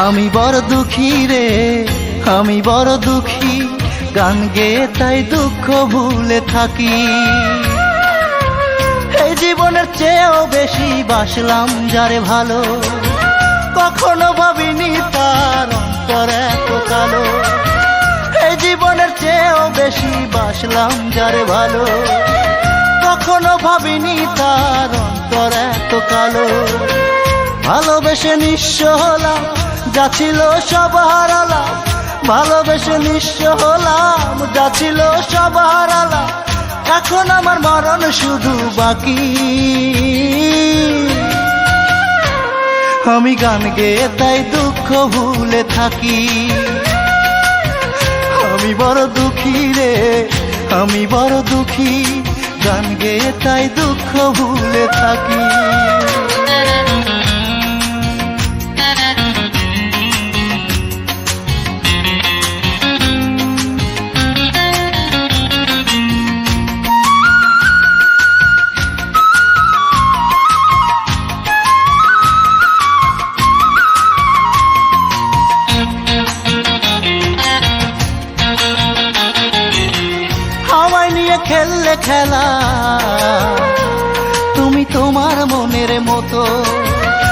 আমি বড় দুঃখী রে, আমি বড় দুঃখী, গান গেয়ে তাই দুঃখ ভুলে থাকি। এই জীবনের চেয়েও বেশি বাসলাম যারে ভালো, কখনো ভাবিনি তার অন্তর এত কালো। এই জীবনের চেয়েও বেশি বাসলাম যারে ভালো, কখনো ভাবিনি তার অন্তর এত কালো। ভালোবেসে নিঃস্ব হলাম, যা ছিল সব হারালাম। ভালোবেসে নিঃস্ব হলাম, যা ছিল সব হারালাম। এখন আমার মরণ শুধু বাকি। আমি গান গেয়ে তাই দুঃখ ভুলে থাকি। আমি বড় দুঃখী রে, আমি বড় দুঃখী, গান গেয়ে তাই দুঃখ ভুলে থাকি। আমায় নিয়ে খেললে খেলা তুমি তোমার মনের মতো,